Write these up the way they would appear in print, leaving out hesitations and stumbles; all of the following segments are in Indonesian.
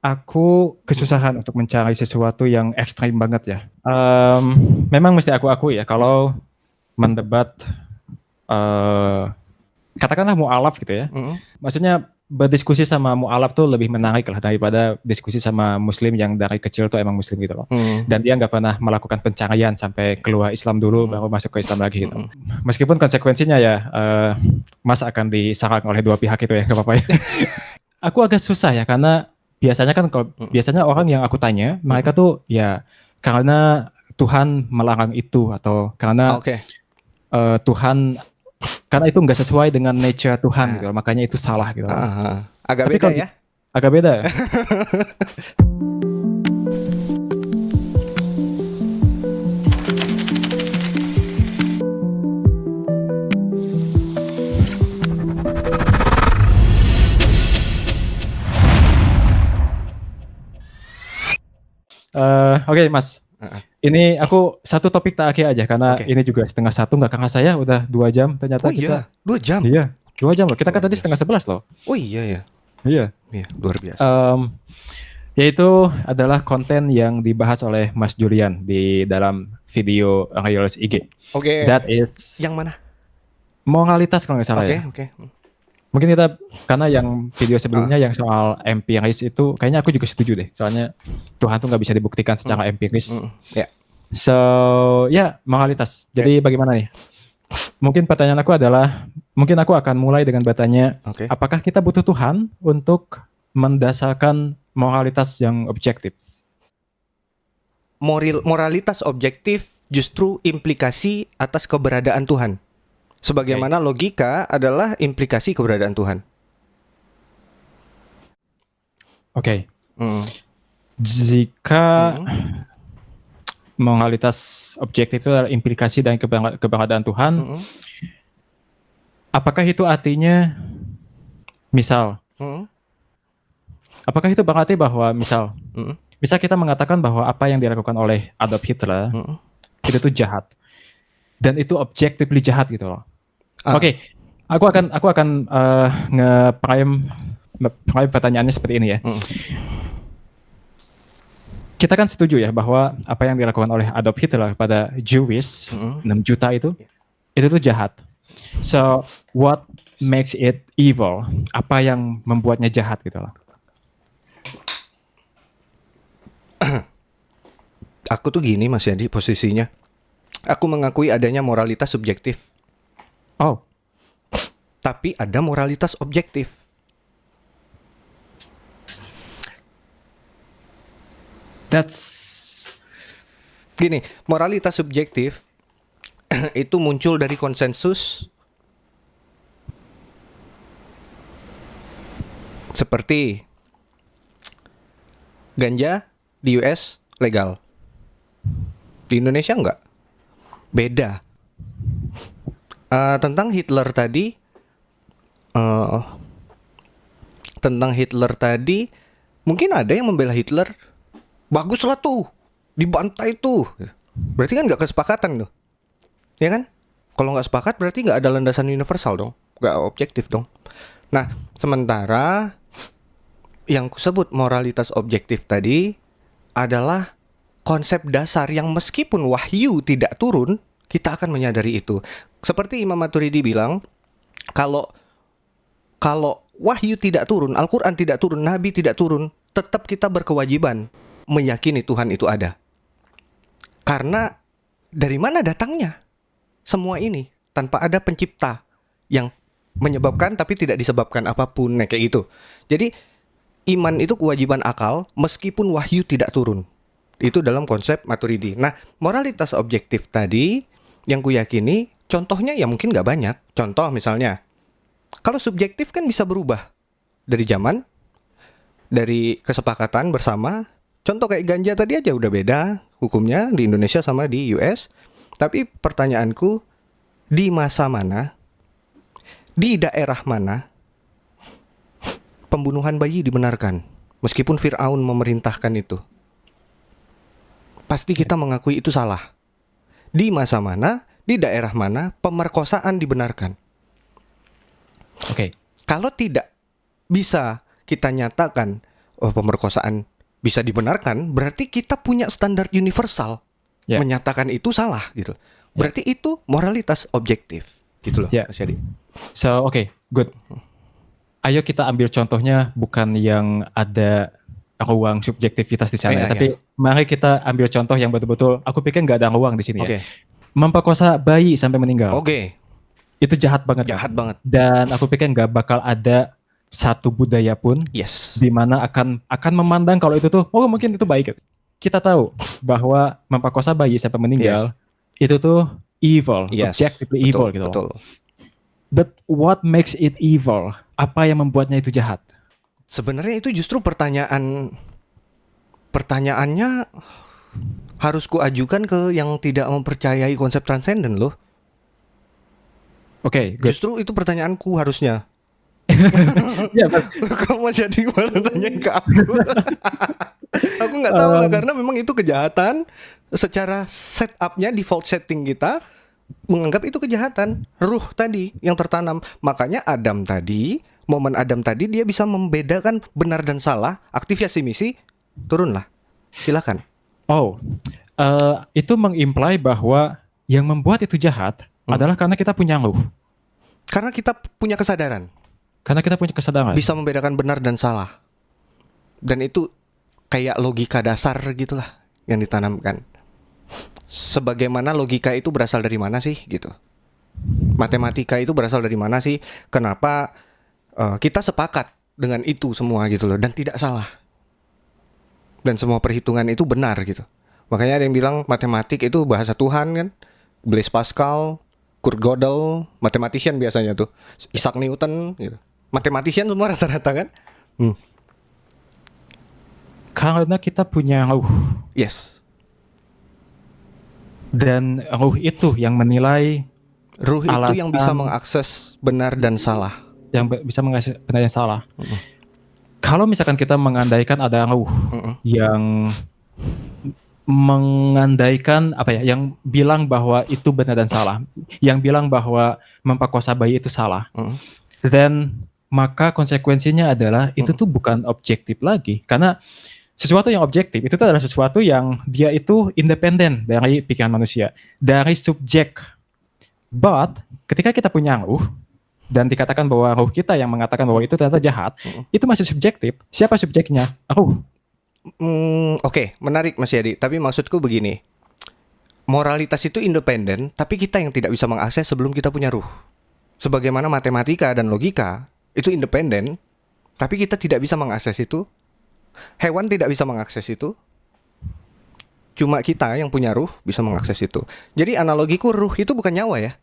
aku Mm-mm. kesusahan untuk mencari sesuatu yang ekstrim banget ya. Memang mesti aku akui ya, kalau mendebat, eee, katakanlah mualaf gitu ya, Mm-mm. maksudnya berdiskusi sama mualaf tuh lebih menarik lah daripada diskusi sama muslim yang dari kecil tuh emang muslim gitu loh. Mm-mm. Dan dia nggak pernah melakukan pencarian sampai keluar Islam dulu Mm-mm. baru masuk ke Islam lagi gitu. Mm-mm. Meskipun konsekuensinya ya, Mas akan diserang oleh dua pihak itu ya, nggak apa-apa ya. Aku agak susah ya karena biasanya kan kalau Mm-mm. biasanya orang yang aku tanya, mereka Mm-mm. tuh ya karena Tuhan melarang itu atau karena, Oke. Tuhan karena itu nggak sesuai dengan nature Tuhan gitu Ah, loh, makanya itu salah gitu loh. Agak Tapi beda kalau ya. agak beda. Oke Mas, Ah, ini aku satu topik terakhir aja karena Oke. ini juga setengah satu nggak kerasa ya udah 2 jam Oh ternyata kita. iya, 2 jam. Iya, 2 jam loh, kita kan Luar tadi biasa. 10:30 loh. Oh iya ya. Iya, Iya, luar biasa. mmm, yaitu adalah konten yang dibahas oleh Mas Julian di dalam video Reels IG. Oke. That is Yang mana? moralitas kalau nggak salah ya. Oke, oke. Mungkin kita karena yang video Ah, sebelumnya yang soal empiris itu kayaknya aku juga setuju deh, soalnya Tuhan tuh nggak bisa dibuktikan mm, secara empiris. Ya, So, ya moralitas. oke. Jadi bagaimana nih? Mungkin pertanyaan aku adalah, mungkin aku akan mulai dengan bertanya, Oke. apakah kita butuh Tuhan untuk mendasarkan moralitas yang objektif? Moralitas objektif justru implikasi atas keberadaan Tuhan. Oke. Sebagaimana logika adalah implikasi keberadaan Tuhan. Oke. Mm, Jika mm, moralitas objektif itu adalah implikasi dan keberadaan Tuhan, mm, apakah itu artinya, misal, mm, apakah itu berarti bahwa misal, mm, misal kita mengatakan bahwa apa yang dilakukan oleh Adolf Hitler mm. itu tuh jahat dan itu objectively jahat gitu loh. Ah, Oke, aku akan nge-prime pertanyaannya seperti ini ya. mm, Kita kan setuju ya bahwa apa yang dilakukan oleh Adolf Hitler pada Jewish mm. 6 juta itu tuh jahat. So, what makes it evil? Apa yang membuatnya jahat gitu loh. Aku tuh gini Mas Yadi posisinya. Aku mengakui adanya moralitas subjektif, Oh, tapi ada moralitas objektif. that's Gini, moralitas subjektif itu muncul dari konsensus seperti ganja di US legal, di Indonesia enggak. Beda. Tentang Hitler tadi, eh, mungkin ada yang membela Hitler. Baguslah tuh, dibantai tuh. Berarti kan nggak kesepakatan tuh, ya kan? Kalau nggak sepakat berarti nggak ada landasan universal dong, nggak objektif dong. Nah, sementara yang kusebut moralitas objektif tadi adalah konsep dasar yang meskipun wahyu tidak turun, kita akan menyadari itu. Seperti Imam Maturidi bilang, kalau kalau wahyu tidak turun, Al-Quran tidak turun, Nabi tidak turun, tetap kita berkewajiban meyakini Tuhan itu ada. Karena dari mana datangnya semua ini tanpa ada pencipta yang menyebabkan tapi tidak disebabkan apapun, nah, kayak gitu. Jadi iman itu kewajiban akal meskipun wahyu tidak turun. Itu dalam konsep Maturidi. Nah, moralitas objektif tadi yang kuyakini contohnya ya mungkin nggak banyak. Contoh misalnya, kalau subjektif kan bisa berubah dari zaman, dari kesepakatan bersama. Contoh kayak ganja tadi aja udah beda hukumnya di Indonesia sama di US. Tapi pertanyaanku, di masa mana, di daerah mana pembunuhan bayi dibenarkan? Meskipun Fir'aun memerintahkan itu, pasti kita mengakui itu salah. Di masa mana, di daerah mana pemerkosaan dibenarkan? oke. Kalau tidak bisa kita nyatakan pemerkosaan bisa dibenarkan, berarti kita punya standar universal Ya. menyatakan itu salah gitu. Berarti itu moralitas objektif gitu loh, Ya. Mas Yadi. So, oke, good. Ayo kita ambil contohnya bukan yang ada ruang subjektivitas di sana, Iya, tapi mari kita ambil contoh yang betul-betul, aku pikir nggak ada ruang di sini Oke. ya. Memperkosa bayi sampai meninggal, Oke, itu jahat banget. jahat kan? banget. Dan aku pikir nggak bakal ada satu budaya pun Yes. di mana akan memandang kalau itu tuh, oh mungkin itu baik. Kita tahu bahwa memperkosa bayi sampai meninggal itu tuh evil, Yes. objectively evil gitu. Betul. But what makes it evil? Apa yang membuatnya itu jahat? Sebenarnya itu justru pertanyaannya harus kuajukan ke yang tidak mempercayai konsep transenden loh. Oke, good. Justru itu pertanyaanku harusnya. Ya, but- Kok Mas Yadi malah tanyain ke aku? Aku nggak tahu lah, karena memang itu kejahatan. Secara setupnya, default setting kita menganggap itu kejahatan. Ruh tadi yang tertanam. Makanya momen Adam tadi dia bisa membedakan benar dan salah. Aktivasi misi, turunlah. Silakan. oh, itu mengimply bahwa yang membuat itu jahat adalah karena kita punya ruh, Karena kita punya kesadaran, karena kita punya kesadaran. bisa membedakan benar dan salah. Dan itu kayak logika dasar gitulah yang ditanamkan. Sebagaimana logika itu berasal dari mana sih gitu. Matematika itu berasal dari mana sih? Kenapa kita sepakat dengan itu semua gitu loh, dan tidak salah. Dan semua perhitungan itu benar gitu. Makanya ada yang bilang matematik itu bahasa Tuhan kan. Blaise Pascal, Kurt Gödel, mathematician biasanya tuh. Isaac Newton gitu. Mathematician semua rata-rata kan? Karena kita punya ruh, Yes. dan ruh itu yang menilai, Ruh itu yang bisa Alasan- mengakses benar dan salah. yang bisa mengasih benar yang salah. Kalau misalkan kita mengandaikan ada ruh yang mengandaikan apa ya, yang bilang bahwa itu benar dan salah, yang bilang bahwa memperkosa bayi itu salah, dan maka konsekuensinya adalah itu tuh bukan objektif lagi, karena sesuatu yang objektif itu tuh adalah sesuatu yang dia itu independen dari pikiran manusia, dari subjek. But ketika kita punya ruh dan dikatakan bahwa ruh kita yang mengatakan bahwa itu ternyata jahat, itu masih subjektif. Siapa subjeknya? Ruh. Oke, menarik Mas Yadi. Tapi maksudku begini, moralitas itu independen, tapi kita yang tidak bisa mengakses sebelum kita punya ruh. Sebagaimana matematika dan logika itu independen, tapi kita tidak bisa mengakses itu. Hewan tidak bisa mengakses itu. Cuma kita yang punya ruh bisa mengakses itu. Jadi analogiku, ruh itu bukan nyawa ya.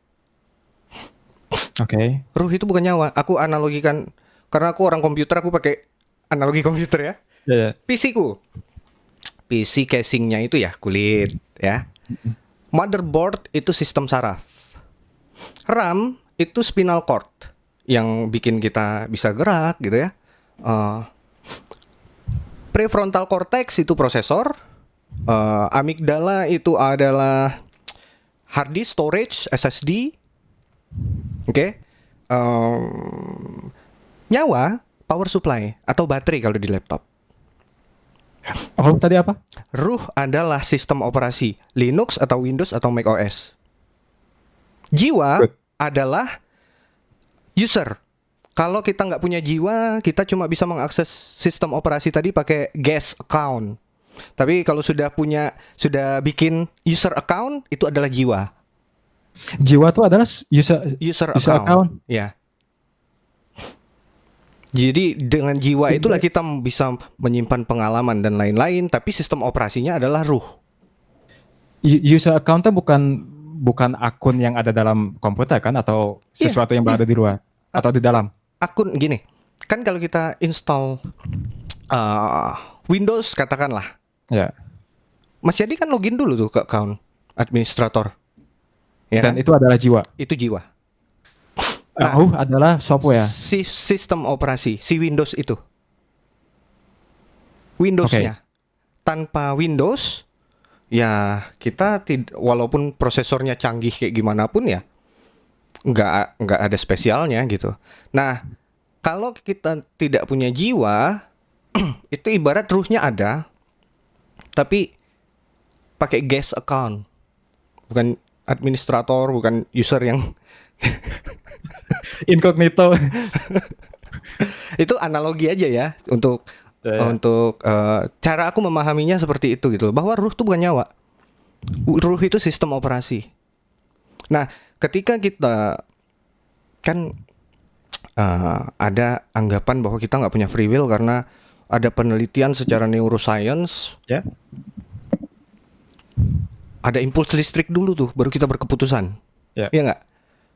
Oke. Ruh itu bukan nyawa. Aku analogikan, karena aku orang komputer, aku pakai analogi komputer ya. Ya. PC casingnya itu ya kulit ya. Motherboard itu sistem saraf. RAM itu spinal cord yang bikin kita bisa gerak gitu ya. Prefrontal cortex itu prosesor. Amigdala itu adalah hard disk storage SSD. Oke. Nyawa power supply atau baterai kalau di laptop. Ruh tadi apa? Ruh adalah sistem operasi Linux atau Windows atau Mac OS. Jiwa Good. adalah user. Kalau kita nggak punya jiwa, kita cuma bisa mengakses sistem operasi tadi pakai guest account. Tapi kalau sudah bikin user account, itu adalah jiwa. Jiwa itu adalah User account. Ya. Jadi dengan jiwa itulah kita bisa menyimpan pengalaman dan lain-lain. Tapi sistem operasinya adalah ruh. User account itu bukan akun yang ada dalam komputer kan, atau sesuatu yang berada di luar atau di dalam. Akun gini, kan kalau kita install Windows katakanlah, Ya. Mas Yadi kan login dulu tuh ke account administrator, ya Dan kan? itu adalah jiwa. Itu jiwa. Ruh adalah software. Si sistem operasi, si Windows itu, Windowsnya. Tanpa Windows, ya kita walaupun prosesornya canggih kayak gimana pun ya, nggak ada spesialnya gitu. Nah, kalau kita tidak punya jiwa, itu ibarat ruhnya ada, tapi pakai guest account, bukan administrator, bukan user yang Incognito. itu analogi aja ya untuk cara aku memahaminya seperti itu gitu loh, bahwa ruh itu bukan nyawa, ruh itu sistem operasi. Nah, ketika kita kan ada anggapan bahwa kita nggak punya free will karena ada penelitian secara neuroscience, Ya. ada impuls listrik dulu tuh, baru kita berkeputusan. Ya. Iya nggak?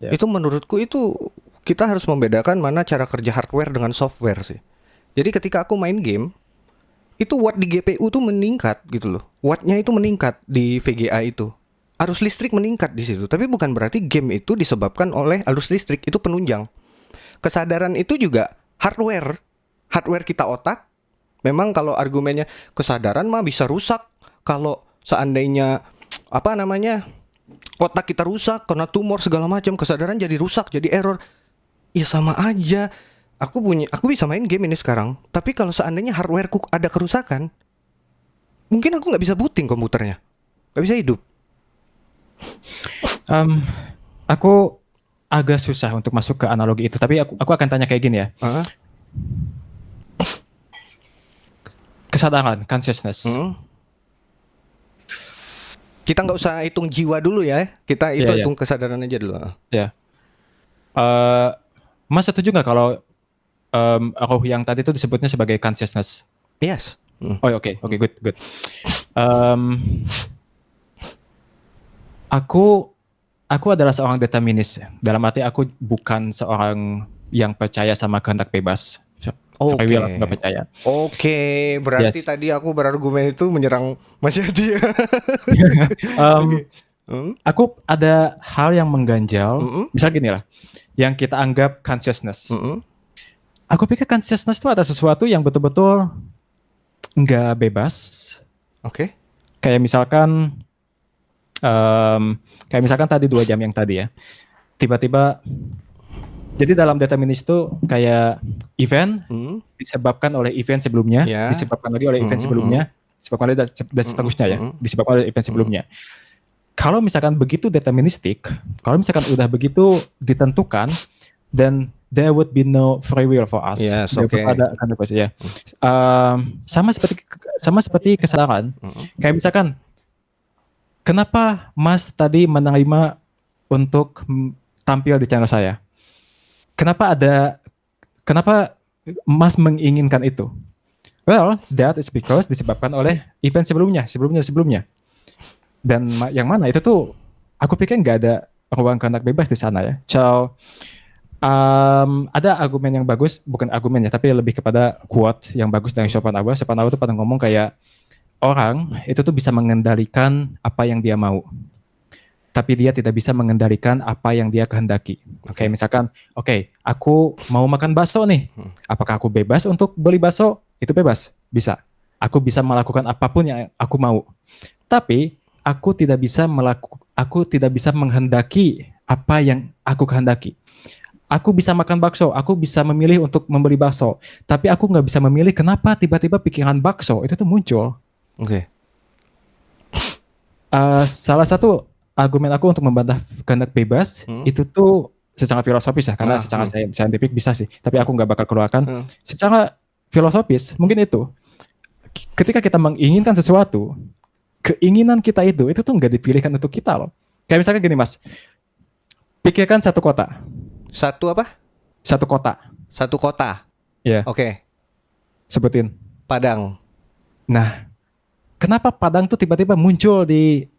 Ya. Itu menurutku itu kita harus membedakan mana cara kerja hardware dengan software sih. Jadi ketika aku main game, itu watt di GPU tuh meningkat gitu loh. Wattnya itu meningkat di VGA itu. Arus listrik meningkat di situ. Tapi bukan berarti game itu disebabkan oleh arus listrik, itu penunjang. Kesadaran itu juga hardware. Hardware kita otak. Memang kalau argumennya kesadaran mah bisa rusak kalau seandainya otak kita rusak, kena tumor segala macam, kesadaran jadi rusak, jadi error. Ya sama aja. Aku bisa main game ini sekarang, tapi kalau seandainya hardwareku ada kerusakan, mungkin aku nggak bisa booting komputernya, nggak bisa hidup. Aku agak susah untuk masuk ke analogi itu, tapi aku akan tanya kayak gini ya. Kesadaran, consciousness. Kita nggak usah hitung jiwa dulu ya, kita hitung kesadaran aja dulu. Ya. Mas setuju nggak kalau roh yang tadi itu disebutnya sebagai consciousness? Yes. Oh oke, good. Aku adalah seorang determinis. Dalam arti aku bukan seorang yang percaya sama kehendak bebas. Oke. Nggak percaya. Oke, berarti tadi aku berargumen itu menyerang Mas Yadi. Aku ada hal yang mengganjal. Misal gini lah, yang kita anggap consciousness. Aku pikir consciousness itu ada sesuatu yang betul-betul nggak bebas. Oke. Kayak misalkan tadi 2 jam yang tadi ya. Tiba-tiba, jadi dalam determinis itu kayak event disebabkan oleh event sebelumnya, disebabkan lagi oleh event sebelumnya, disebabkan oleh dan seterusnya ya, disebabkan oleh event sebelumnya. Kalau misalkan begitu deterministik, kalau misalkan udah begitu ditentukan, then there would be no free will for us. Yes, okay. Ya. Sama seperti kesadaran. Kayak misalkan, kenapa Mas tadi menerima untuk tampil di channel saya? Kenapa Mas menginginkan itu? Well, that is because disebabkan oleh event sebelumnya. Dan yang mana itu tuh, aku pikir nggak ada ruang kehendak bebas di sana ya. So, ada argumen yang bagus, bukan argumennya, tapi lebih kepada quote yang bagus dari Schopenhauer. Schopenhauer tuh pernah ngomong kayak, orang itu tuh bisa mengendalikan apa yang dia mau, tapi dia tidak bisa mengendalikan apa yang dia kehendaki. Kayak misalkan, aku mau makan bakso nih. Apakah aku bebas untuk beli bakso? Itu bebas, bisa. Aku bisa melakukan apapun yang aku mau. Tapi aku tidak bisa menghendaki apa yang aku kehendaki. Aku bisa makan bakso, aku bisa memilih untuk membeli bakso, tapi aku nggak bisa memilih kenapa tiba-tiba pikiran bakso itu tuh muncul. Oke. Salah satu argumen aku untuk membantah kehendak bebas itu tuh secara filosofis ya, karena secara saintifik bisa sih, tapi aku nggak bakal keluarkan. Secara filosofis mungkin itu, ketika kita menginginkan sesuatu, keinginan kita itu tuh nggak dipilihkan untuk kita loh. Kayak misalnya gini Mas, pikirkan satu kota. Satu apa? Satu kota. Satu kota. Ya. Oke. Sebutin. Padang. Nah, kenapa Padang tuh tiba-tiba muncul di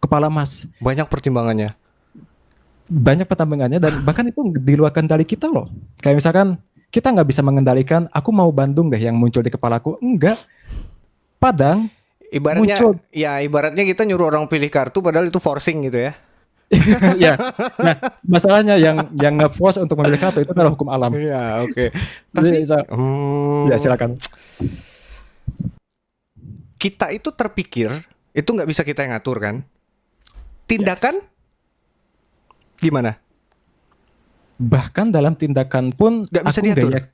kepala Mas? Banyak pertimbangannya. Dan bahkan itu di luar kendali kita loh. Kayak misalkan kita nggak bisa mengendalikan, aku mau Bandung deh yang muncul di kepalaku. Enggak. Padang ibaratnya muncul. Ya ibaratnya kita nyuruh orang pilih kartu padahal itu forcing gitu ya. Ya. Nah, masalahnya yang nge-force untuk memilih kartu itu adalah hukum alam. Iya, oke. Tapi ya silakan. Kita itu terpikir, itu nggak bisa kita yang ngatur kan? Tindakan gimana? Bahkan dalam tindakan pun nggak bisa diatur.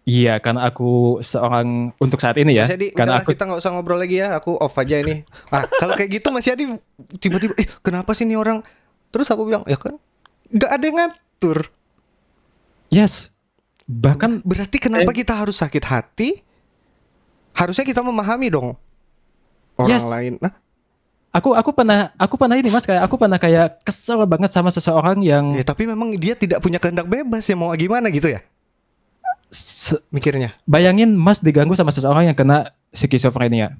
Iya, karena aku seorang untuk saat ini Mas ya, Yadi, karena udahlah aku kita nggak usah ngobrol lagi ya. Aku off aja ini. Kalau kayak gitu Mas Yadi tiba-tiba, kenapa sih ini orang? Terus aku bilang, ya kan, nggak ada yang ngatur. yes, bahkan Berarti kenapa kita harus sakit hati? Harusnya kita memahami dong orang yes, lain. aku pernah ini Mas, kayak aku pernah kayak kesel banget sama seseorang Ya yang tapi memang dia tidak punya kehendak bebas ya, mau gimana gitu ya mikirnya. bayangin Mas diganggu sama seseorang yang kena skizofrenia.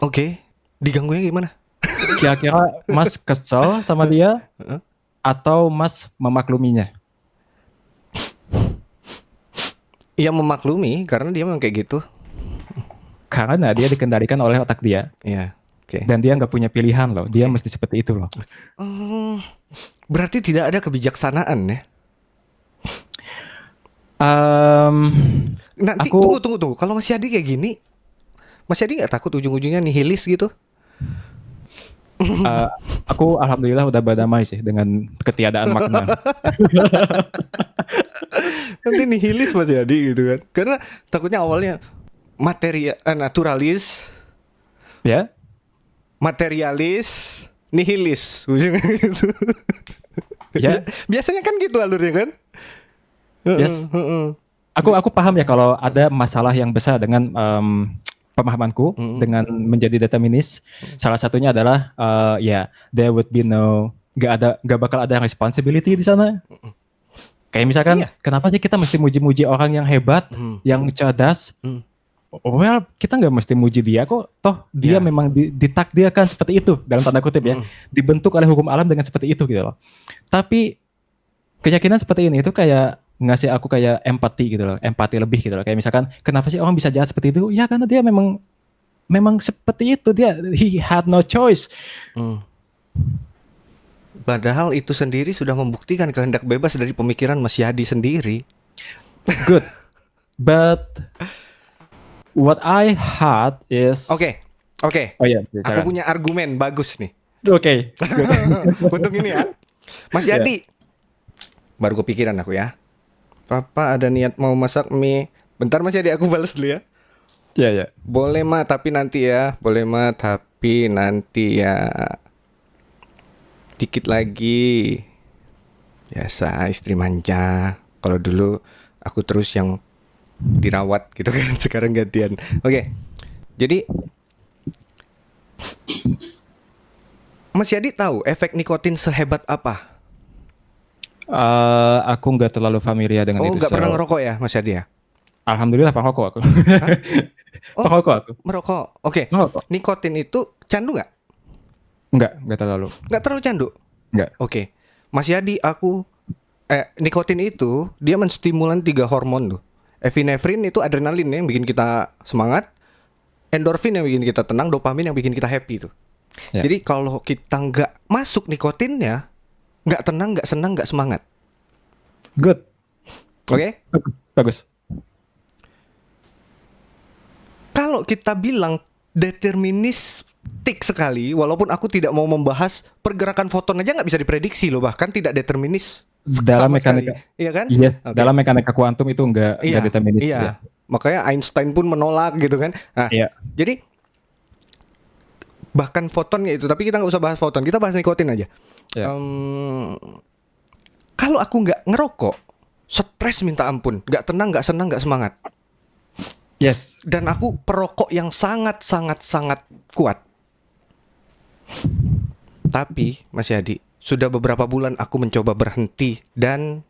Oke, diganggunya gimana? Kira-kira Mas kesel sama dia atau Mas memakluminya? Iya memaklumi karena dia memang kayak gitu. Karena dia dikendalikan oleh otak dia. Iya, oke. Dan dia nggak punya pilihan loh. Dia mesti seperti itu loh. Berarti tidak ada kebijaksanaan ya. Nanti Aku tunggu. Kalau Mas Yadi kayak gini, Mas Yadi nggak takut ujung-ujungnya nihilis gitu? aku alhamdulillah udah berdamai sih dengan ketiadaan makna. Nanti nihilis Mas Yadi gitu kan? Karena takutnya awalnya naturalis, Ya, materialis, nihilis, ujungnya gitu. ya, Biasanya kan gitu alurnya kan? yes. Aku paham ya kalau ada masalah yang besar dengan pemahamanku dengan menjadi determinis. Salah satunya adalah ya there would be nggak bakal ada responsibility di sana. Kayak misalkan Iya. kenapa sih kita mesti muji-muji orang yang hebat, yang cerdas? Well, kita nggak mesti muji dia kok. Toh dia Iya. memang ditakdirkan seperti itu dalam tanda kutip ya, dibentuk oleh hukum alam dengan seperti itu gitu loh. Tapi keyakinan seperti ini itu kayak ngasih aku kayak empati gitu loh, empati lebih gitu loh. Kayak misalkan kenapa sih orang bisa jahat seperti itu? Ya karena dia memang seperti itu, he had no choice. Padahal itu sendiri sudah membuktikan kehendak bebas dari pemikiran Mas Yadi sendiri. Good. But what I had is Oke. Oh iya, Aku punya argumen bagus nih. Oke. Untuk ini ya. Mas Yadi. Baru kepikiran aku ya. Papa ada niat mau masak mie. Bentar Mas Yadi, aku balas dulu ya. Ya. Boleh Ma, tapi nanti ya. Boleh Ma, tapi nanti ya. Dikit lagi. Biasa istri manja. Kalau dulu aku terus yang dirawat gitu kan. Sekarang gantian. Oke. Jadi Mas Yadi tahu efek nikotin sehebat apa? Aku nggak terlalu familiar dengan itu. Nggak pernah ngerokok ya Mas Yadi ya? Alhamdulillah perokok aku. Perokok aku. Merokok. Oke. Merokok. Nikotin itu candu nggak? Nggak terlalu. Nggak terlalu candu? Nggak. Oke. Mas Yadi, nikotin itu dia menstimulan 3 hormon tuh. Epinefrin itu adrenalin yang bikin kita semangat, endorfin yang bikin kita tenang, dopamin yang bikin kita happy tuh. Ya. Jadi kalau kita nggak masuk nikotinnya, nggak tenang, nggak senang, nggak semangat. Good. Oke? Bagus. Kalau kita bilang deterministik sekali, walaupun aku tidak mau membahas pergerakan foton aja nggak bisa diprediksi loh, bahkan tidak determinis Dalam sama sekali. mekanika. Iya kan? Yes, Oke. dalam mekanika kuantum itu nggak determinis. Iya. Ya. Makanya Einstein pun menolak gitu kan. Nah, Iya. jadi bahkan fotonnya itu, tapi kita nggak usah bahas foton, kita bahas nikotin aja. Ya. Kalau aku nggak ngerokok, stres minta ampun, nggak tenang, nggak senang, nggak semangat. Yes. Dan aku perokok yang sangat kuat. Tapi Mas Yadi, sudah beberapa bulan aku mencoba berhenti dan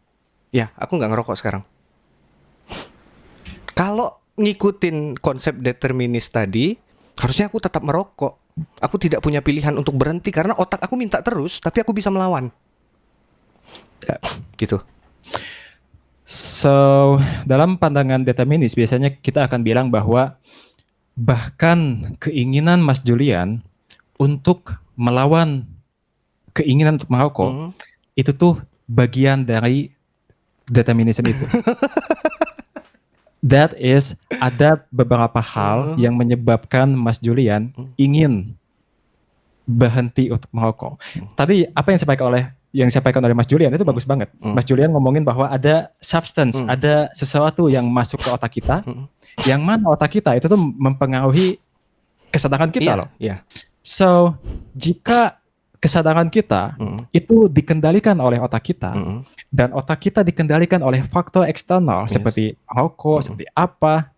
ya aku nggak ngerokok sekarang. Kalau ngikutin konsep determinis tadi, harusnya aku tetap merokok. Aku tidak punya pilihan untuk berhenti karena otak aku minta terus, tapi aku bisa melawan. Ya. Gitu. So, dalam pandangan determinis biasanya kita akan bilang bahwa bahkan keinginan Mas Julian untuk melawan keinginan untuk merokok itu tuh bagian dari determinisme itu. That is, ada beberapa hal yang menyebabkan Mas Julian ingin berhenti untuk merokok. Tadi apa yang disampaikan oleh yang disampaikan oleh Mas Julian itu bagus banget. Mas Julian ngomongin bahwa ada substance, ada sesuatu yang masuk ke otak kita, yang mana otak kita itu tuh mempengaruhi kesadaran kita loh. So, jika kesadaran kita itu dikendalikan oleh otak kita, dan otak kita dikendalikan oleh faktor eksternal seperti rokok, seperti apa,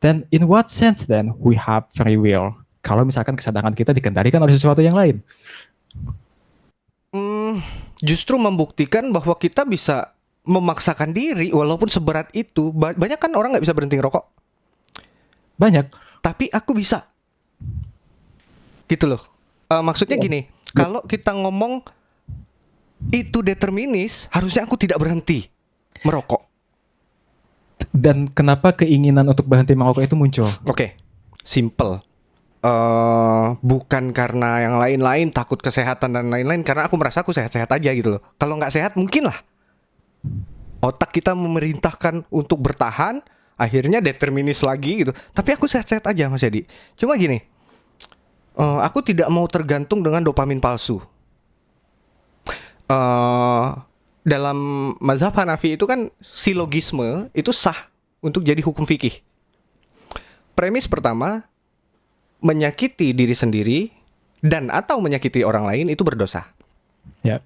then in what sense then we have free will? Kalau misalkan kesadaran kita dikendalikan oleh sesuatu yang lain. Justru membuktikan bahwa kita bisa memaksakan diri walaupun seberat itu. Banyak kan orang nggak bisa berhenti ngerokok. Banyak. Tapi aku bisa. Gitu loh. Maksudnya gini, kalau kita ngomong itu determinis, harusnya aku tidak berhenti merokok. Dan kenapa keinginan untuk berhenti merokok itu muncul? Oke, simple. Bukan karena yang lain-lain, takut kesehatan dan lain-lain, karena aku merasa aku sehat-sehat aja gitu loh. Kalau nggak sehat mungkin lah otak kita memerintahkan untuk bertahan, akhirnya determinis lagi gitu. Tapi aku sehat-sehat aja Mas Yadi. Cuma gini, aku tidak mau tergantung dengan dopamin palsu. Dalam mazhab Hanafi itu kan silogisme itu sah untuk jadi hukum fikih. Premis pertama, menyakiti diri sendiri dan atau menyakiti orang lain itu berdosa. Ya.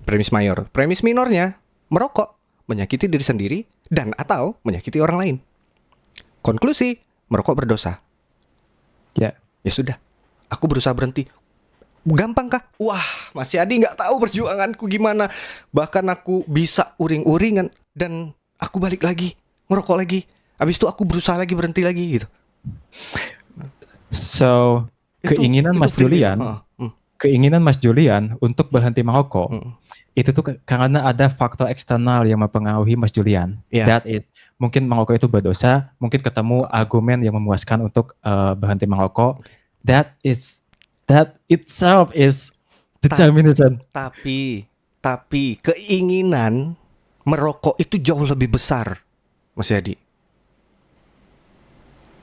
Premis mayor. Premis minornya, merokok, menyakiti diri sendiri dan atau menyakiti orang lain. Konklusi, merokok berdosa. Ya. Ya sudah, aku berusaha berhenti. Gampang kah? Wah, Mas Yadi nggak tahu perjuanganku gimana. Bahkan aku bisa uring-uringan dan aku balik lagi, ngerokok lagi. Habis itu aku berusaha lagi berhenti lagi gitu. So, keinginan Mas Julian untuk berhenti merokok itu tuh karena ada faktor eksternal yang mempengaruhi Mas Julian. That is, mungkin merokok itu berdosa, mungkin ketemu argumen yang memuaskan untuk berhenti merokok. That itself is determinism. Tapi keinginan merokok itu jauh lebih besar, Mas Yadi.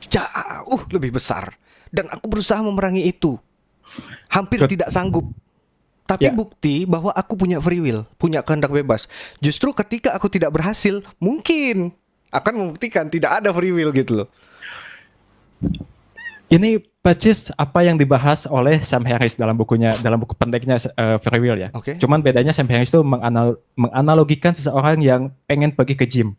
Jauh lebih besar. Dan aku berusaha memerangi itu. Hampir tidak sanggup. Tapi bukti bahwa aku punya free will, punya kehendak bebas. Justru ketika aku tidak berhasil, mungkin akan membuktikan tidak ada free will gitu loh. Ini persis apa yang dibahas oleh Sam Harris dalam buku pendeknya Free Will ya. Cuman bedanya Sam Harris itu menganalogikan seseorang yang pengen pergi ke gym.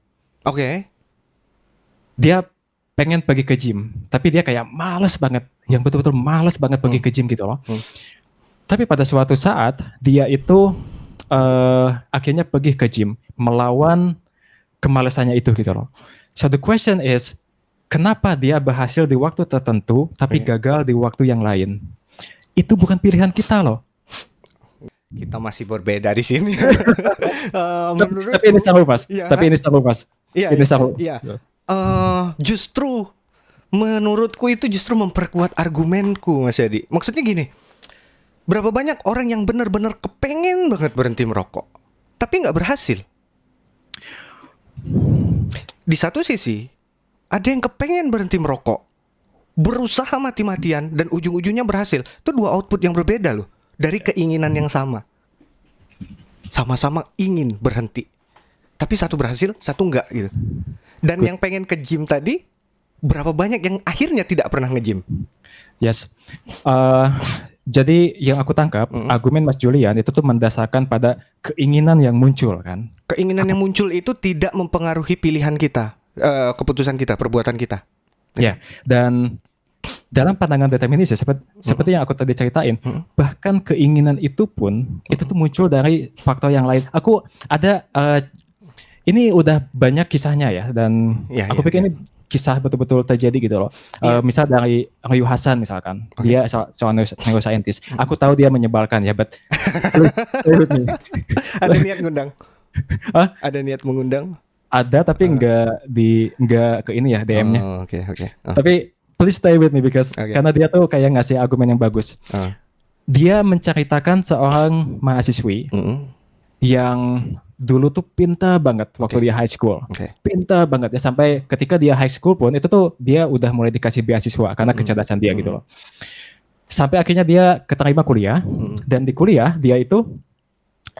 Dia pengen pergi ke gym, tapi dia kayak males banget, yang betul-betul males banget pergi ke gym gitu loh. Tapi pada suatu saat dia itu akhirnya pergi ke gym, melawan kemalasannya itu gitu loh. So the question is, kenapa dia berhasil di waktu tertentu, tapi gagal di waktu yang lain? Itu bukan pilihan kita loh. Kita masih berbeda di sini. Tapi ini seru Mas. Ini seru. Justru menurutku itu justru memperkuat argumenku Mas Yadi. Maksudnya gini, berapa banyak orang yang benar-benar kepengen banget berhenti merokok, tapi nggak berhasil. Di satu sisi, ada yang kepengen berhenti merokok, berusaha mati-matian dan ujung-ujungnya berhasil. Itu dua output yang berbeda loh, dari keinginan yang sama. Sama-sama ingin berhenti, tapi satu berhasil, satu enggak gitu. Dan yang pengen ke gym tadi, berapa banyak yang akhirnya tidak pernah nge-gym? Yes. Jadi yang aku tangkap, argumen Mas Julian itu tuh mendasarkan pada keinginan yang muncul kan. Keinginan yang muncul itu tidak mempengaruhi pilihan kita, keputusan kita, perbuatan kita. Ya, dan dalam pandangan determinis ya, seperti yang aku tadi ceritain, bahkan keinginan itu pun itu tuh muncul dari faktor yang lain. Aku ada ini udah banyak kisahnya ya, dan aku pikir ini kisah betul-betul terjadi gitu loh. Misal dari Ryu Hasan misalkan, dia seorang neuroscientist. Aku tahu dia menyebalkan ya, but ada niat ngundang? Ada niat mengundang? Ada, tapi enggak ke ini ya DM-nya. Tapi please stay with me because karena dia tuh kayak ngasih argumen yang bagus. Dia menceritakan seorang mahasiswi yang dulu tuh pintar banget waktu dia high school. Pintar banget ya, sampai ketika dia high school pun itu tuh dia udah mulai dikasih beasiswa karena kecerdasan dia gitu loh. Sampai akhirnya dia keterima kuliah, dan di kuliah dia itu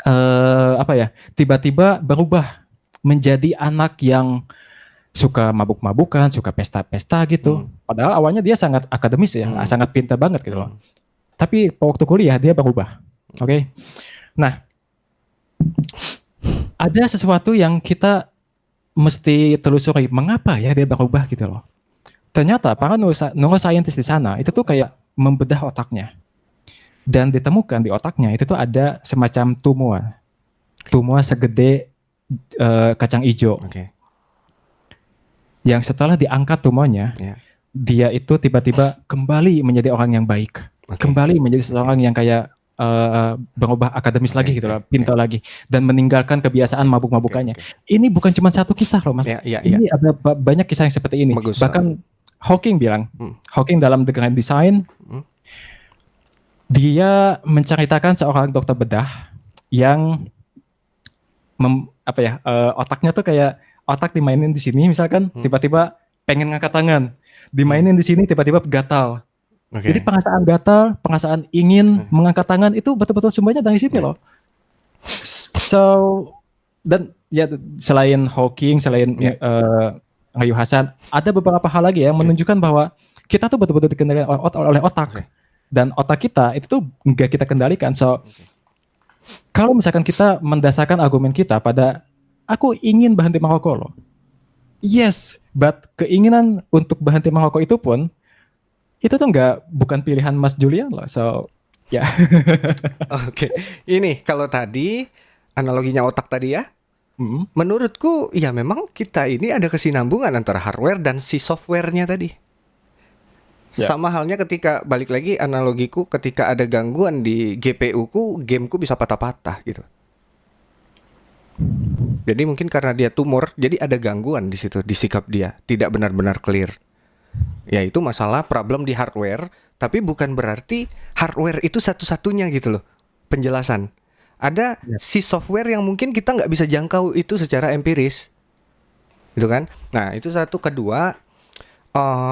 apa ya, tiba-tiba berubah menjadi anak yang suka mabuk-mabukan, suka pesta-pesta gitu. Padahal awalnya dia sangat akademis ya, sangat pintar banget gitu loh. Tapi waktu kuliah dia berubah. Oke. Nah, ada sesuatu yang kita mesti telusuri, mengapa ya dia berubah gitu loh. Ternyata para neuroscientist di sana itu tuh kayak membedah otaknya. Dan ditemukan di otaknya itu tuh ada semacam tumor segede kacang hijau. Yang setelah diangkat tumornya, dia itu tiba-tiba kembali menjadi orang yang baik, kembali menjadi seseorang yang kayak berubah akademis lagi gitu loh, pintar lagi, dan meninggalkan kebiasaan mabuk-mabukannya. Ini bukan cuma satu kisah loh mas, ini ada banyak kisah yang seperti ini. Bagus. Bahkan Hawking bilang, Hawking dalam The Grand Design, dia menceritakan seorang dokter bedah yang otaknya tuh kayak otak dimainin di sini misalkan, tiba-tiba pengen ngangkat tangan, dimainin di sini tiba-tiba gatal. Jadi perasaan gatal, perasaan ingin mengangkat tangan itu betul-betul sumbernya dari sini loh. So, dan ya selain Hawking, selain Rayu Hasan, ada beberapa hal lagi yang menunjukkan bahwa kita tuh betul-betul dikendalikan oleh otak. Dan otak kita itu tuh nggak kita kendalikan. So, kalau misalkan kita mendasarkan argumen kita pada aku ingin berhenti merokok loh. Yes, but keinginan untuk berhenti merokok itu pun itu tuh bukan pilihan Mas Julian loh. So, ya. Oke. Ini kalau tadi analoginya otak tadi ya. Menurutku ya memang kita ini ada kesinambungan antara hardware dan si softwarenya tadi. Sama halnya ketika balik lagi analogiku ketika ada gangguan di GPU ku, gameku bisa patah-patah gitu. Jadi mungkin karena dia tumor, jadi ada gangguan di situ di sikap dia, tidak benar-benar clear. Ya itu masalah problem di hardware, tapi bukan berarti hardware itu satu-satunya gitu loh penjelasan. Ada si software yang mungkin kita nggak bisa jangkau itu secara empiris, gitu kan? Nah itu satu. Kedua,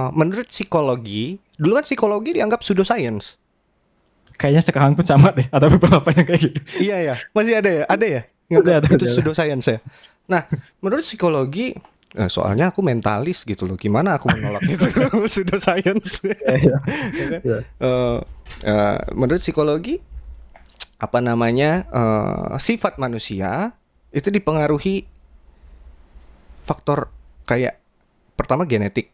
menurut psikologi, dulu kan psikologi dianggap pseudoscience. Kayaknya sekarang pun sama deh, ada beberapa yang kayak gitu. Iya ya, masih ada ya, Ada, itu pseudoscience ya. Nah menurut psikologi, soalnya aku mentalis gitu loh, gimana aku menolak itu pseudoscience. Menurut psikologi sifat manusia itu dipengaruhi faktor kayak pertama genetik,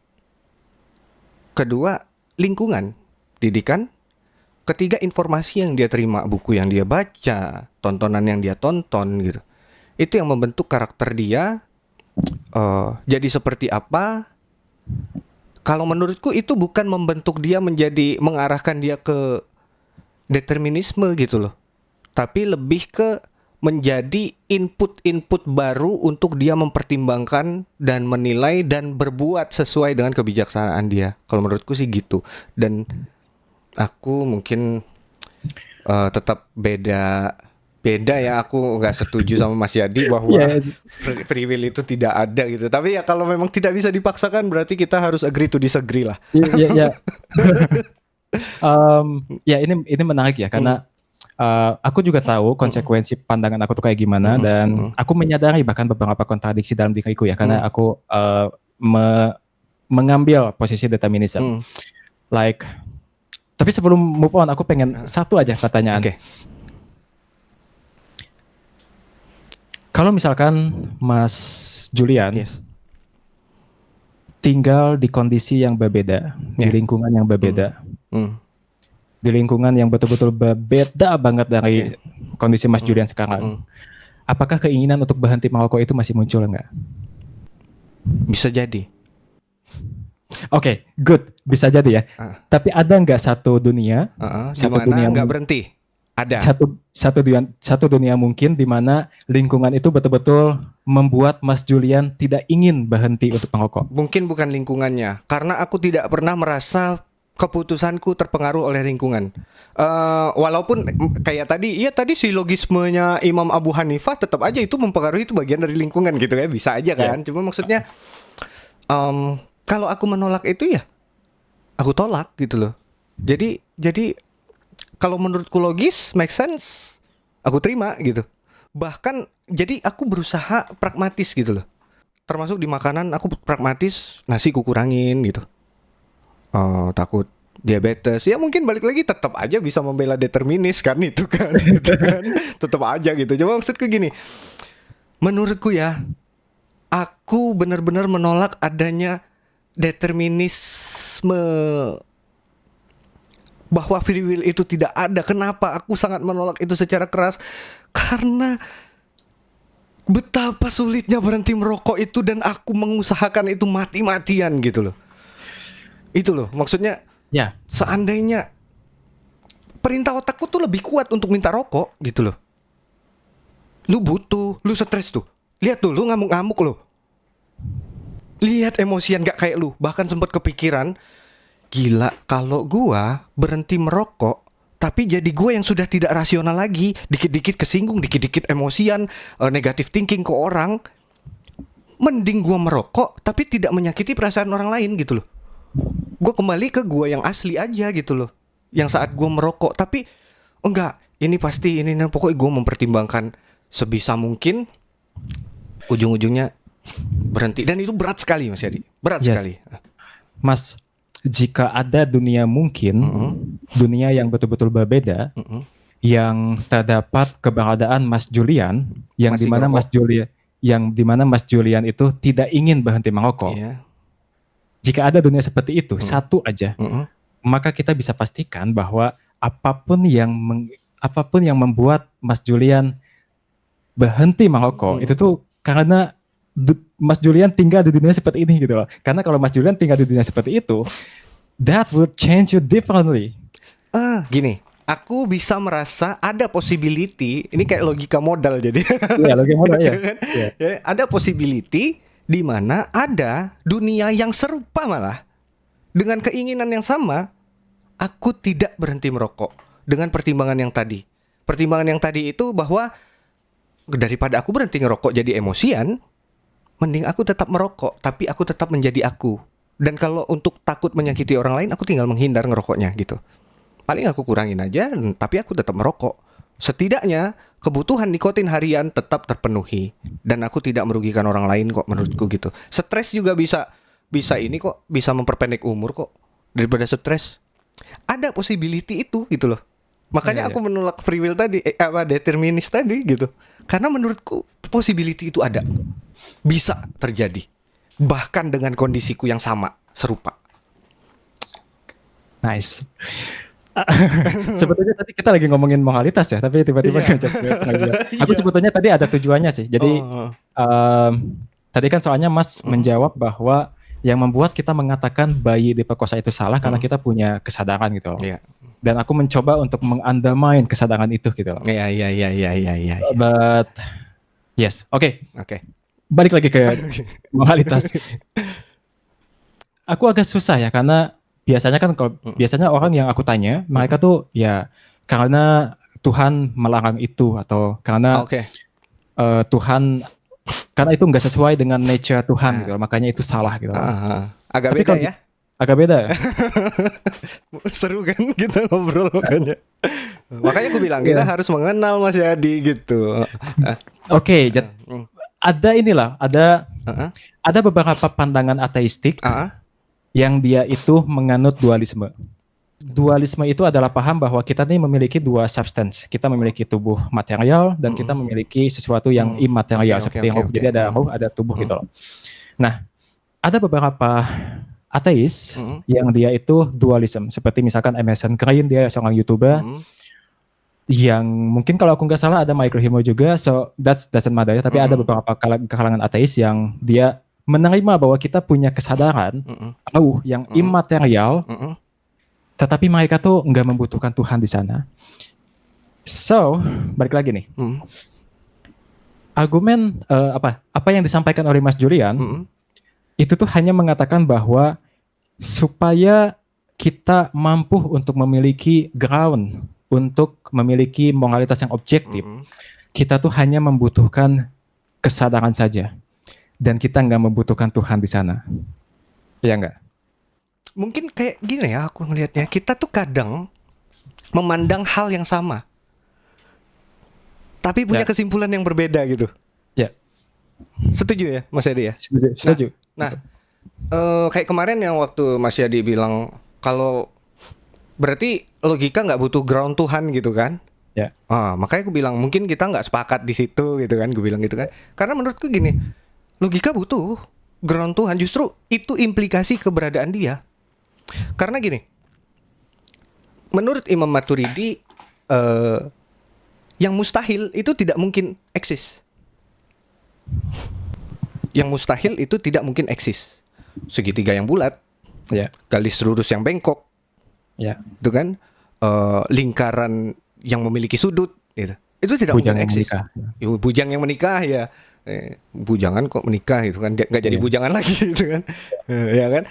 kedua lingkungan, didikan, ketiga informasi yang dia terima, buku yang dia baca, tontonan yang dia tonton gitu. Itu yang membentuk karakter dia jadi seperti apa. Kalau menurutku itu bukan membentuk dia mengarahkan dia ke determinisme gitu loh, tapi lebih ke menjadi input baru untuk dia mempertimbangkan dan menilai dan berbuat sesuai dengan kebijaksanaan dia. Kalau menurutku sih gitu. Dan aku mungkin tetap beda ya. Aku nggak setuju sama Mas Yadi bahwa free will itu tidak ada gitu. Tapi ya kalau memang tidak bisa dipaksakan, berarti kita harus agree to disagree lah. Iya. Ya ini menarik ya, karena aku juga tahu konsekuensi pandangan aku tuh kayak gimana, dan aku menyadari bahkan beberapa kontradiksi dalam diriku ya, karena aku mengambil posisi determinism. Tapi sebelum move on, aku pengen satu aja pertanyaan. Kalau misalkan Mas Julian tinggal di kondisi yang berbeda, di lingkungan yang berbeda, di lingkungan yang betul-betul berbeda banget dari kondisi Mas Julian sekarang, apakah keinginan untuk berhenti merokok itu masih muncul enggak? Bisa jadi. Oke, good, bisa jadi ya. Tapi ada nggak satu dunia, satu dunia nggak berhenti? Ada. Satu dunia mungkin di mana lingkungan itu betul-betul membuat Mas Julian tidak ingin berhenti untuk merokok. Mungkin bukan lingkungannya, karena aku tidak pernah merasa keputusanku terpengaruh oleh lingkungan. Walaupun kayak tadi silogismenya Imam Abu Hanifah tetap aja itu mempengaruhi, itu bagian dari lingkungan gitu ya, bisa aja kan. Cuma maksudnya kalau aku menolak itu ya aku tolak gitu loh. Jadi kalau menurutku logis, make sense, aku terima gitu. Bahkan jadi aku berusaha pragmatis gitu loh. Termasuk di makanan aku pragmatis, nasi ku kurangin gitu. Takut diabetes. Ya mungkin balik lagi tetap aja bisa membela determinis kan itu kan. Gitu kan. Tetap aja gitu. Cuma maksudku gini. Menurutku ya, aku benar-benar menolak adanya determinisme bahwa free will itu tidak ada. Kenapa aku sangat menolak itu secara keras? Karena betapa sulitnya berhenti merokok itu dan aku mengusahakan itu mati-matian gitu loh. Itu loh, maksudnya Ya, seandainya perintah otakku tuh lebih kuat untuk minta rokok gitu loh. Lu butuh, lu stres tuh. Lihat tuh, lu ngamuk-ngamuk loh. Lihat emosian gak kayak lu. Bahkan sempat kepikiran, gila kalau gua berhenti merokok, tapi jadi gua yang sudah tidak rasional lagi, dikit-dikit kesinggung, dikit-dikit emosian, negative thinking ke orang. Mending gua merokok tapi tidak menyakiti perasaan orang lain gitu loh. Gua kembali ke gua yang asli aja gitu loh. Yang saat gua merokok, tapi enggak, ini pasti ini pokoknya gua mempertimbangkan sebisa mungkin ujung-ujungnya berhenti, dan itu berat sekali Mas Yadi. Berat Yes. sekali. Mas, jika ada dunia mungkin, dunia yang betul-betul berbeda, yang terdapat keberadaan Mas Julian, yang Masih dimana ngerokok. Mas Julian, yang dimana Mas Julian itu tidak ingin berhenti merokok. Iya. Jika ada dunia seperti itu, satu aja, maka kita bisa pastikan bahwa apapun yang membuat Mas Julian berhenti merokok, itu tuh karena Mas Julian tinggal di dunia seperti ini gitu loh. Karena kalau Mas Julian tinggal di dunia seperti itu, that would change you differently. Gini, aku bisa merasa ada possibility, ini kayak logika modal jadi. Iya, logika modal ya. Kan? Iya. Ya, ada possibility di mana ada dunia yang serupa malah dengan keinginan yang sama, aku tidak berhenti merokok dengan pertimbangan yang tadi. Pertimbangan yang tadi itu bahwa daripada aku berhenti ngerokok jadi emosian, mending aku tetap merokok tapi aku tetap menjadi aku. Dan kalau untuk takut menyakiti orang lain, aku tinggal menghindar ngerokoknya gitu. Paling aku kurangin aja, tapi aku tetap merokok. Setidaknya kebutuhan nikotin harian tetap terpenuhi dan aku tidak merugikan orang lain kok, menurutku gitu. Stres juga bisa ini kok, bisa memperpendek umur kok daripada stres. Ada possibility itu gitu loh. Makanya Iya, aku menolak free will tadi, determinis tadi gitu. Karena menurutku possibility itu ada. Bisa terjadi. Bahkan dengan kondisiku yang sama, serupa. Nice. Sebetulnya tadi kita lagi ngomongin moralitas ya, tapi tiba-tiba Iya. ngajak ke pengadilan. Aku sebetulnya tadi ada tujuannya sih. Jadi tadi kan soalnya Mas menjawab bahwa yang membuat kita mengatakan bayi diperkosa itu salah karena kita punya kesadaran gitu loh. Iya. Dan aku mencoba untuk meng-undermine kesadaran itu gitu loh. Iya. But yes, oke. Oke. Balik lagi ke moralitas. Aku agak susah ya karena biasanya kan kalau biasanya orang yang aku tanya, mereka tuh ya karena Tuhan melarang itu atau karena Oke. Tuhan karena itu nggak sesuai dengan nature Tuhan gitu, makanya itu salah gitu. Agak Tapi beda kalau- ya. Agak beda ya? Seru kan kita ngobrol makanya. Makanya aku bilang kita harus mengenal Mas Yadi gitu. Oke, ada inilah, ada beberapa pandangan ateistik yang dia itu menganut dualisme. Dualisme itu adalah paham bahwa kita nih memiliki dua substance. Kita memiliki tubuh material dan kita memiliki sesuatu yang imaterial seperti roh. Jadi ada roh, ada tubuh gitu loh. Nah, ada beberapa ateis yang dia itu dualism. Seperti misalkan Emerson Crane, dia seorang YouTuber yang mungkin kalau aku nggak salah ada Michael Himo juga. So that doesn't matter ya. Tapi ada beberapa kalangan ateis yang dia menerima bahwa kita punya kesadaran yang imaterial, tetapi mereka tuh nggak membutuhkan Tuhan di sana. So balik lagi nih, argumen apa yang disampaikan oleh Mas Julian itu tuh hanya mengatakan bahwa supaya kita mampu untuk memiliki ground, untuk memiliki moralitas yang objektif, kita tuh hanya membutuhkan kesadaran saja. Dan kita nggak membutuhkan Tuhan di sana. Iya nggak? Mungkin kayak gini ya aku ngelihatnya. Kita tuh kadang memandang hal yang sama. tapi punya Ya. kesimpulan yang berbeda gitu. Ya, Setuju ya Mas Yadi ya? setuju. Nah, kayak kemarin yang waktu Mas Yadi bilang kalau berarti logika nggak butuh ground Tuhan gitu kan? Ya. Makanya aku bilang mungkin kita nggak sepakat di situ gitu kan? Gue bilang gitu kan? Karena menurutku gini, logika butuh ground Tuhan, justru itu implikasi keberadaan dia. Karena gini, menurut Imam Maturidi, yang mustahil itu tidak mungkin eksis. Yang mustahil itu tidak mungkin eksis. Segitiga yang bulat, Ya. garis lurus yang bengkok, Ya. itu kan, lingkaran yang memiliki sudut, gitu. Itu tidak Bujang mungkin yang eksis. menikah. Ya, bujang yang menikah ya, bujangan kok menikah itu kan nggak jadi Iya. bujangan lagi gitu kan, ya kan.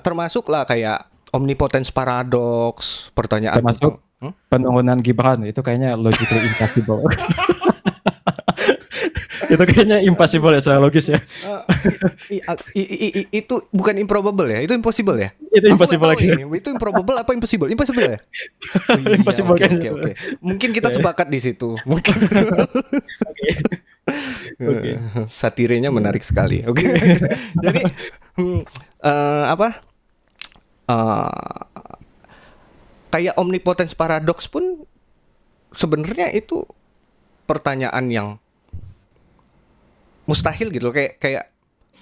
Termasuk lah kayak omnipotence paradox, pertanyaan Termasuk tentang, penurunan Gibran itu kayaknya logically impossible. Itu kayaknya impossible ya secara logis ya. itu bukan improbable ya, itu impossible ya. Itu Aku impossible nggak tahu lagi. ini, itu improbable apa impossible? Impossible ya. Oh iya, Impossible oke, kayaknya. oke. Mungkin kita sepakat di situ. Mungkin. Oke. Satirenya menarik sekali. Oke. Jadi apa? Kayak omnipotence paradox pun sebenarnya itu pertanyaan yang mustahil gitu loh. Kayak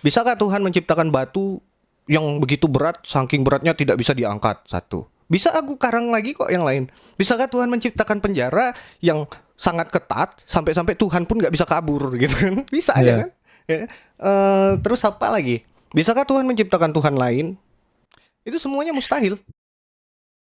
bisakah Tuhan menciptakan batu yang begitu berat, saking beratnya tidak bisa diangkat? Satu. Bisa aku karang lagi kok yang lain. Bisakah Tuhan menciptakan penjara yang sangat ketat sampai-sampai Tuhan pun nggak bisa kabur gitu kan? Bisa aja Iya. kan? Ya. Terus apa lagi? Bisakah Tuhan menciptakan Tuhan lain? Itu semuanya mustahil.